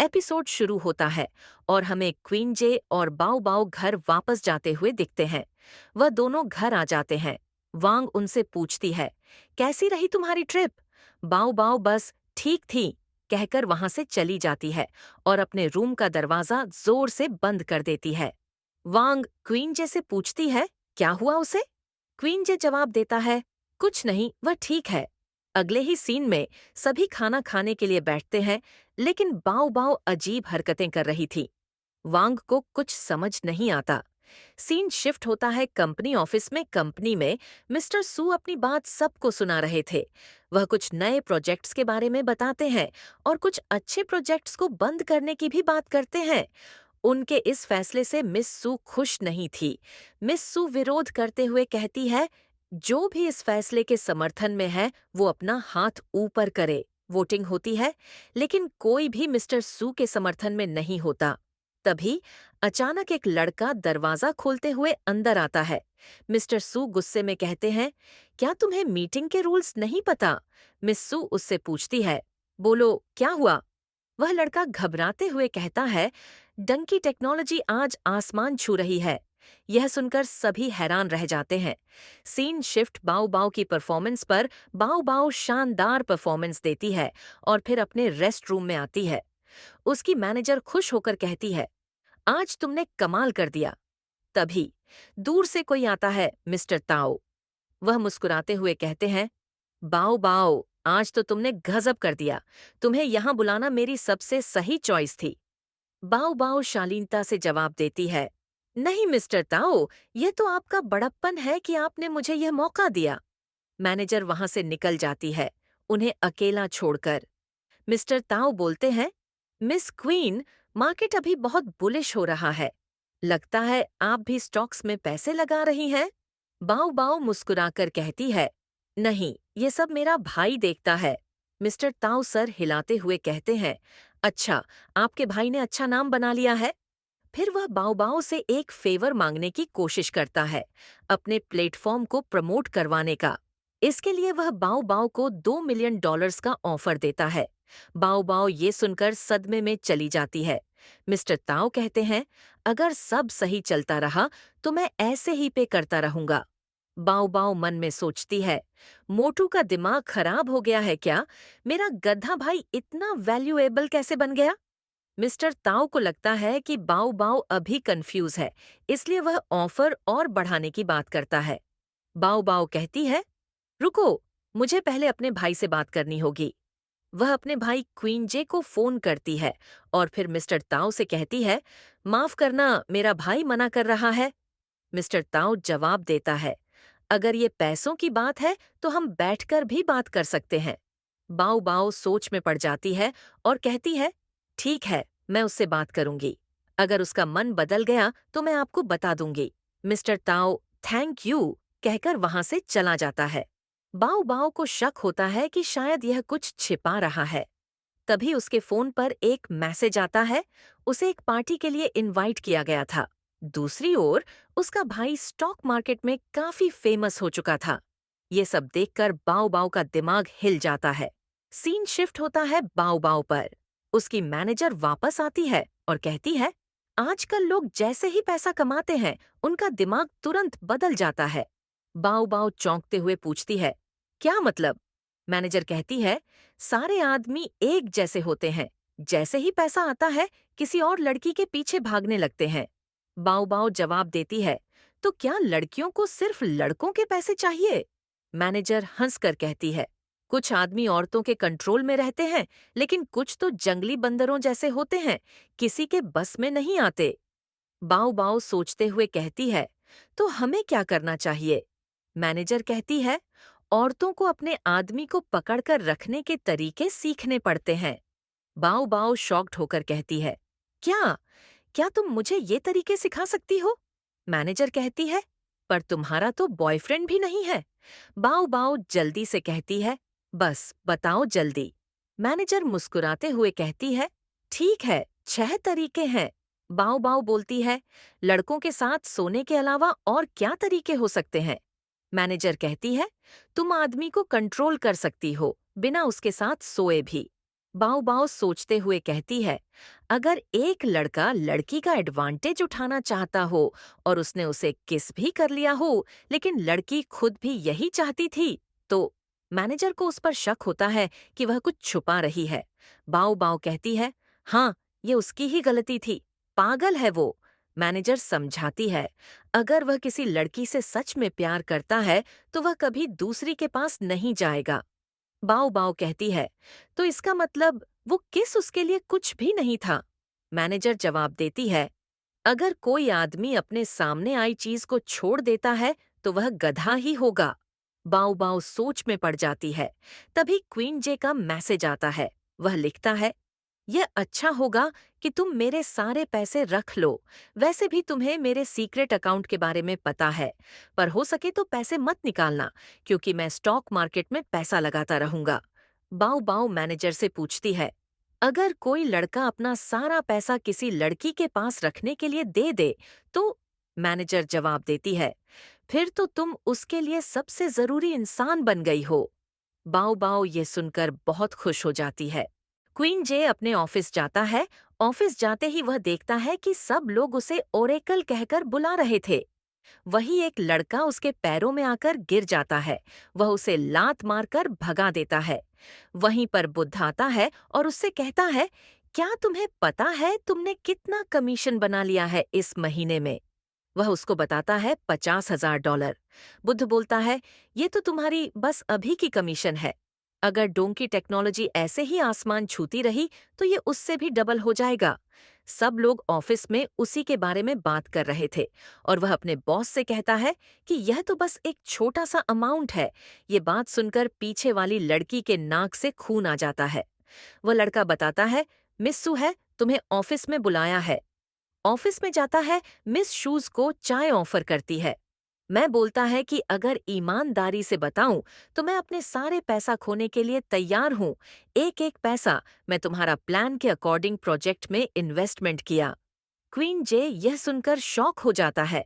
Episode शुरू होता है और हमें क्वीन जे और बाओ बाओ घर वापस जाते हुए दिखते हैं। वह दोनों घर आ जाते हैं। वांग उनसे पूछती है, कैसी रही तुम्हारी ट्रिप? बाओ बाओ बस ठीक थी कहकर वहां से चली जाती है और अपने रूम का दरवाजा जोर से बंद कर देती है। वांग क्वीन जे से पूछती है, क्या हुआ उसे? क्वीन जे जवाब देता है, कुछ नहीं, वह ठीक है। अगले ही सीन में सभी खाना खाने के लिए बैठते हैं, लेकिन बाओ बाओ अजीब हरकतें कर रही थी। वांग को कुछ समझ नहीं आता। सीन शिफ्ट होता है कंपनी ऑफिस में। कंपनी में मिस्टर सू अपनी बात सबको सुना रहे थे। वह कुछ नए प्रोजेक्ट्स के बारे में बताते हैं और कुछ अच्छे प्रोजेक्ट्स को बंद करने की भी बात करते हैं। उनके इस फैसले से मिस सू खुश नहीं थी। मिस सू विरोध करते हुए कहती है, जो भी इस फैसले के समर्थन में है वो अपना हाथ ऊपर करे। वोटिंग होती है, लेकिन कोई भी मिस्टर सू के समर्थन में नहीं होता। तभी अचानक एक लड़का दरवाजा खोलते हुए अंदर आता है। मिस्टर सू गुस्से में कहते हैं, क्या तुम्हें मीटिंग के रूल्स नहीं पता? मिस सू उससे पूछती है, बोलो क्या हुआ? वह लड़का घबराते हुए कहता है, डंकी टेक्नोलॉजी आज आसमान छू रही है। यह सुनकर सभी हैरान रह जाते हैं। सीन शिफ्ट बाओ बाओ की परफॉर्मेंस पर। बाओ बाओ शानदार परफॉर्मेंस देती है और फिर अपने रेस्ट रूम में आती है। उसकी मैनेजर खुश होकर कहती है, आज तुमने कमाल कर दिया। तभी दूर से कोई आता है, मिस्टर ताओ। वह मुस्कुराते हुए कहते हैं, बाओ बाओ, आज तो तुमने गजब कर दिया। तुम्हें यहाँ बुलाना मेरी सबसे सही चॉइस थी। बाओ बाओ शालीनता से जवाब देती है, नहीं मिस्टर ताओ, यह तो आपका बड़प्पन है कि आपने मुझे यह मौका दिया। मैनेजर वहां से निकल जाती है, उन्हें अकेला छोड़कर। मिस्टर ताओ बोलते हैं, मिस क्वीन, मार्केट अभी बहुत बुलिश हो रहा है। लगता है आप भी स्टॉक्स में पैसे लगा रही हैं? बाओ बाओ मुस्कुराकर कहती है, नहीं, ये सब मेरा भाई देखता है। मिस्टर ताओ सर हिलाते हुए कहते हैं, अच्छा, आपके भाई ने अच्छा नाम बना लिया है। फिर वह बाओ बाओ से एक फेवर मांगने की कोशिश करता है, अपने प्लेटफॉर्म को प्रमोट करवाने का। इसके लिए वह बाओ बाओ को $2 मिलियन का ऑफर देता है। बाओ बाओ ये सुनकर सदमे में चली जाती है। मिस्टर ताओ कहते हैं, अगर सब सही चलता रहा तो मैं ऐसे ही पे करता रहूंगा। बाओ बाओ मन में सोचती है, मोटू का दिमाग खराब हो गया है क्या? मेरा गधा भाई इतना वैल्यूएबल कैसे बन गया? मिस्टर ताओ को लगता है कि बाओ बाओ अभी कंफ्यूज है, इसलिए वह ऑफर और बढ़ाने की बात करता है। बाओ बाओ कहती है, रुको, मुझे पहले अपने भाई से बात करनी होगी। वह अपने भाई क्वीन जे को फोन करती है और फिर मिस्टर ताओ से कहती है, माफ करना, मेरा भाई मना कर रहा है। मिस्टर ताओ जवाब देता है, अगर ये पैसों की बात है तो हम बैठकर भी बात कर सकते हैं। बाओ बाओ सोच में पड़ जाती है और कहती है, ठीक है, मैं उससे बात करूंगी। अगर उसका मन बदल गया तो मैं आपको बता दूंगी। मिस्टर ताओ थैंक यू कहकर वहां से चला जाता है। बाओ बाओ को शक होता है कि शायद यह कुछ छिपा रहा है। तभी उसके फोन पर एक मैसेज आता है, उसे एक पार्टी के लिए इनवाइट किया गया था। दूसरी ओर उसका भाई स्टॉक मार्केट में काफी फेमस हो चुका था। ये सब देखकर बाओ बाओ का दिमाग हिल जाता है। सीन शिफ्ट होता है बाओ बाओ पर। उसकी मैनेजर वापस आती है और कहती है, आजकल लोग जैसे ही पैसा कमाते हैं उनका दिमाग तुरंत बदल जाता है। बाओ बाओ चौंकते हुए पूछती है, क्या मतलब? मैनेजर कहती है, सारे आदमी एक जैसे होते हैं, जैसे ही पैसा आता है किसी और लड़की के पीछे भागने लगते हैं। बाओ बाओ जवाब देती है, तो क्या लड़कियों को सिर्फ लड़कों के पैसे चाहिए? मैनेजर हंसकर कहती है, कुछ आदमी औरतों के कंट्रोल में रहते हैं, लेकिन कुछ तो जंगली बंदरों जैसे होते हैं, किसी के बस में नहीं आते। बाओ बाओ सोचते हुए कहती है, तो हमें क्या करना चाहिए? मैनेजर कहती है, औरतों को अपने आदमी को पकड़कर रखने के तरीके सीखने पड़ते हैं। बाओ बाओ शॉक्ड होकर कहती है, क्या क्या तुम मुझे ये तरीके सिखा सकती हो? मैनेजर कहती है, पर तुम्हारा तो बॉयफ्रेंड भी नहीं है। बाओ बाओ जल्दी से कहती है, बस बताओ जल्दी। मैनेजर मुस्कुराते हुए कहती है, ठीक है, 6 तरीके हैं। बाओ बाओ बोलती है, लड़कों के साथ सोने के अलावा और क्या तरीके हो सकते हैं? मैनेजर कहती है, तुम आदमी को कंट्रोल कर सकती हो, बिना उसके साथ सोए भी। बाओ बाओ सोचते हुए कहती है, अगर एक लड़का लड़की का एडवांटेज उठाना चाहता हो और उसने उसे किस भी कर लिया हो, लेकिन लड़की खुद भी यही चाहती थी, तो मैनेजर को उस पर शक होता है कि वह कुछ छुपा रही है। बाओ बाओ कहती है, हाँ, ये उसकी ही गलती थी, पागल है वो। मैनेजर समझाती है, अगर वह किसी लड़की से सच में प्यार करता है तो वह कभी दूसरी के पास नहीं जाएगा। बाओ बाओ कहती है, तो इसका मतलब वो किस उसके लिए कुछ भी नहीं था। मैनेजर जवाब देती है, अगर कोई आदमी अपने सामने आई चीज को छोड़ देता है तो वह गधा ही होगा। बाओ बाओ सोच में पड़ जाती है। तभी क्वीन जे का मैसेज आता है। वह लिखता है, यह अच्छा होगा कि तुम मेरे सारे पैसे रख लो। वैसे भी तुम्हें मेरे सीक्रेट अकाउंट के बारे में पता है, पर हो सके तो पैसे मत निकालना, क्योंकि मैं स्टॉक मार्केट में पैसा लगाता रहूंगा। बाऊ बाऊ मैनेजर से पूछती है, अगर कोई लड़का अपना सारा पैसा किसी लड़की के पास रखने के लिए दे दे तो? मैनेजर जवाब देती है, फिर तो तुम उसके लिए सबसे जरूरी इंसान बन गई हो। बाओ बाओ ये सुनकर बहुत खुश हो जाती है। क्वीन जे अपने ऑफिस जाता है। ऑफिस जाते ही वह देखता है कि सब लोग उसे ओरेकल कहकर बुला रहे थे। वही एक लड़का उसके पैरों में आकर गिर जाता है। वह उसे लात मारकर भगा देता है। वहीं पर बुद्ध आता है और उससे कहता है, क्या तुम्हें पता है तुमने कितना कमीशन बना लिया है इस महीने में? वह उसको बताता है, $50,000। बुद्ध बोलता है, ये तो तुम्हारी बस अभी की कमीशन है। अगर डोंकी टेक्नोलॉजी ऐसे ही आसमान छूती रही तो ये उससे भी डबल हो जाएगा। सब लोग ऑफिस में उसी के बारे में बात कर रहे थे और वह अपने बॉस से कहता है कि यह तो बस एक छोटा सा अमाउंट है। ये बात सुनकर पीछे वाली लड़की के नाक से खून आ जाता है। वह लड़का बताता है, मिस सू है, तुम्हें ऑफिस में बुलाया है। ऑफिस में जाता है, मिस शूज को चाय ऑफर करती है। मैं बोलता है कि अगर ईमानदारी से बताऊं तो मैं अपने सारे पैसा खोने के लिए तैयार हूं। एक एक पैसा मैं तुम्हारा प्लान के अकॉर्डिंग प्रोजेक्ट में इन्वेस्टमेंट किया। क्वीन जे यह सुनकर शॉक हो जाता है।